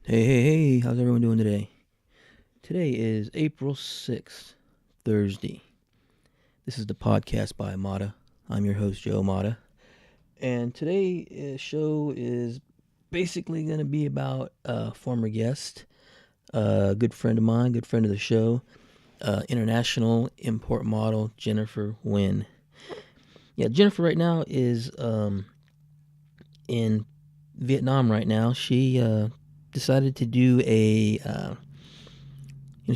Hey, how's everyone doing today? Today is April 6th, Thursday. This is the podcast by Mata. I'm your host, Joe Mata. And today's show is basically going to be about a former guest, a good friend of mine, good friend of the show, international import model, Jennifer Nguyen. Yeah, Jennifer right now is in Vietnam right now. She decided to do she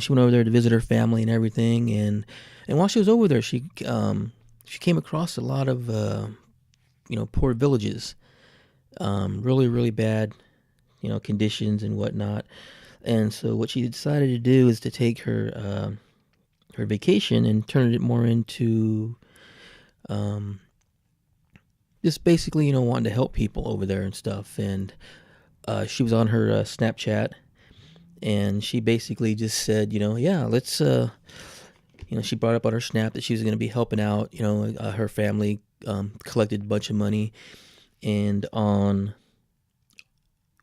went over there to visit her family and everything. And while she was over there, she came across a lot of poor villages, really really bad conditions and whatnot. And so what she decided to do is to take her vacation and turn it more into um, just basically wanting to help people over there and stuff. And she was on her Snapchat, and she basically just said, yeah, let's she brought up on her snap that she was going to be helping out. Her family collected a bunch of money, and on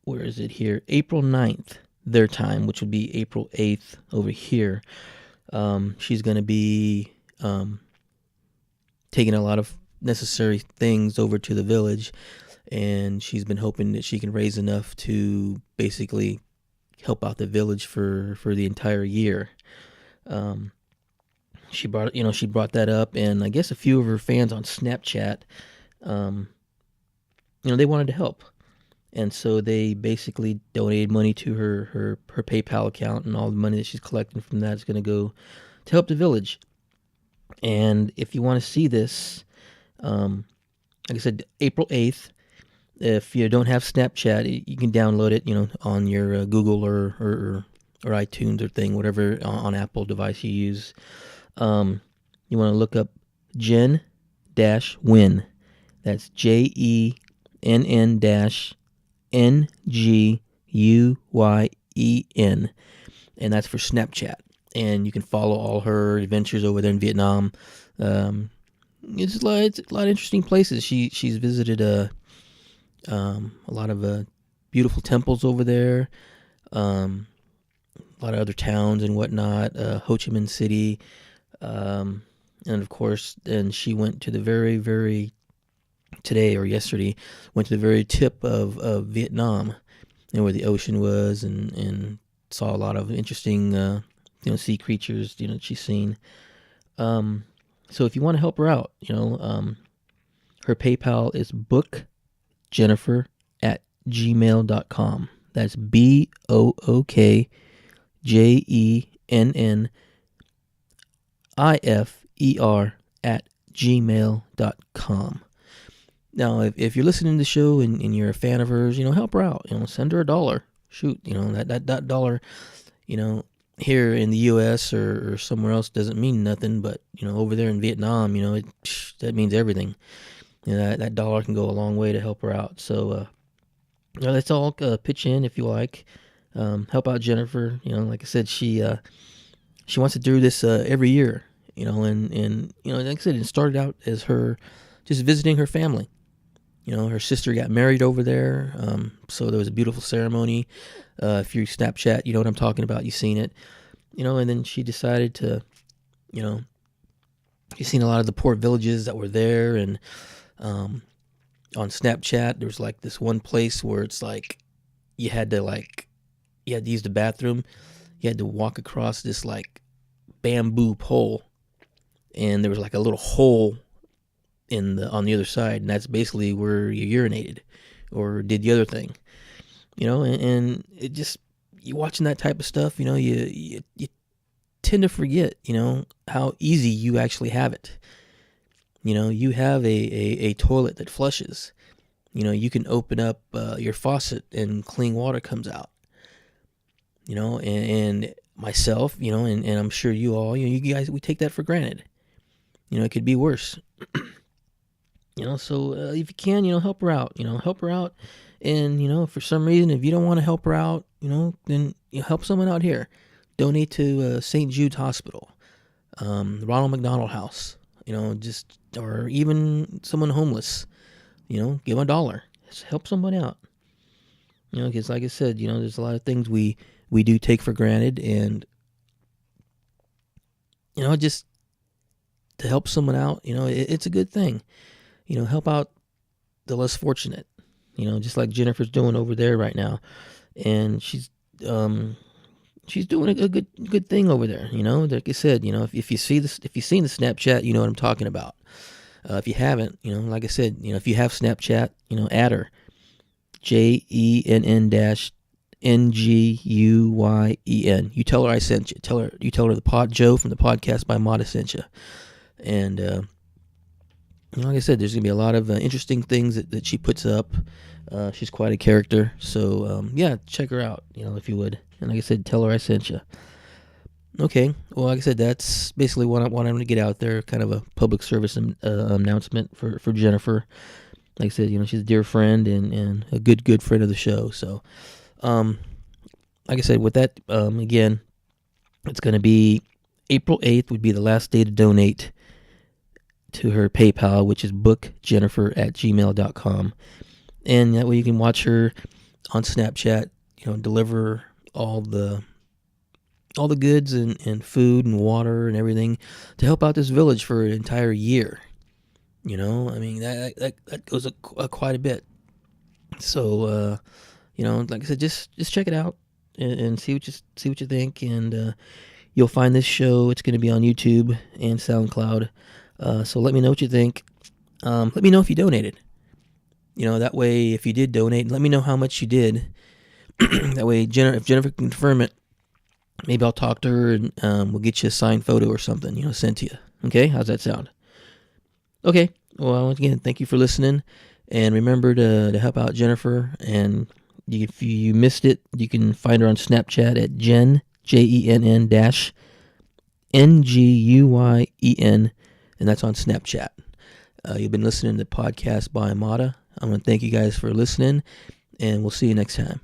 where is it here? April 9th, their time, which would be April 8th over here. She's going to be taking a lot of necessary things over to the village, and she's been hoping that she can raise enough to basically help out the village for the entire year. Um, she brought that up, and I guess a few of her fans on Snapchat, um, they wanted to help, and so they basically donated money to her PayPal account, and all the money that she's collecting from that is going to go to help the village. And if you want to see this, like I said, April 8th. If you don't have Snapchat, you can download it, on your Google or iTunes or thing, whatever on Apple device you use. You want to look up Jenn Nguyen. That's JENN NGUYEN, and that's for Snapchat. And you can follow all her adventures over there in Vietnam. It's a lot of interesting places. She's visited a lot of beautiful temples over there. A lot of other towns and whatnot. Ho Chi Minh City. And of course, then she went to the very, very, today or yesterday, went to the very tip of Vietnam, where the ocean was, and saw a lot of interesting, sea creatures, that she's seen. So if you want to help her out, her PayPal is bookjennifer@gmail.com. That's BOOKJENNIFER@gmail.com. Now, if you're listening to the show and you're a fan of hers, help her out. Send her $1. Shoot, that dollar, here in the U.S. or somewhere else doesn't mean nothing, but over there in Vietnam, that means everything. That dollar can go a long way to help her out. So let's all pitch in if you like. Help out Jennifer. Like I said, she wants to do this every year. And like I said, it started out as her just visiting her family. Her sister got married over there, so there was a beautiful ceremony. If you Snapchat, you know what I'm talking about. You've seen it. And then she decided to, you've seen a lot of the poor villages that were there, and on Snapchat, there was like this one place where it's like you had to use the bathroom. You had to walk across this like bamboo pole, and there was like a little hole on the other side, and that's basically where you urinated or did the other thing. And it just, you watching that type of stuff, you tend to forget, how easy you actually have it. You have a toilet that flushes. You can open up your faucet and clean water comes out. And myself, and I'm sure you all, you guys, we take that for granted. It could be worse. So if you can, help her out. Help her out. And, for some reason, if you don't want to help her out, then help someone out here. Donate to St. Jude's Hospital, Ronald McDonald House, or even someone homeless. Give them $1. Just help someone out. Because like I said, there's a lot of things we do take for granted, and just to help someone out, it's a good thing. Help out the less fortunate. Just like Jennifer's doing over there right now, and she's doing a good thing over there. Like I said, if you see this, if you've seen the Snapchat, you know what I'm talking about. If you haven't, like I said, if you have Snapchat, add her. JENN dash NGUYEN. You tell her I sent you. You tell her the Pod Joe from the podcast by Mata sent you. And like I said, there's gonna be a lot of interesting things that she puts up. She's quite a character. So yeah, check her out. If you would. And like I said, tell her I sent you. Okay. Well, like I said, that's basically what I'm to get out there. Kind of a public service announcement for Jennifer. Like I said, she's a dear friend and a good friend of the show. So, like I said, with that, again, it's going to be April 8th would be the last day to donate to her PayPal, which is bookjennifer@gmail.com. And that way you can watch her on Snapchat, deliver all the goods and food and water and everything to help out this village for an entire year. That goes quite a bit. So, like I said, just check it out and see what you think. And you'll find this show. It's going to be on YouTube and SoundCloud. So let me know what you think. Let me know if you donated. That way, if you did donate, let me know how much you did. That way, if Jennifer can confirm it, maybe I'll talk to her and we'll get you a signed photo or something, sent to you. Okay? How's that sound? Okay. Well, once again, thank you for listening. And remember to help out Jennifer. And if you missed it, you can find her on Snapchat at Jenn, JENN dash NGUYEN. And that's on Snapchat. You've been listening to the podcast by Mata. I want to thank you guys for listening. And we'll see you next time.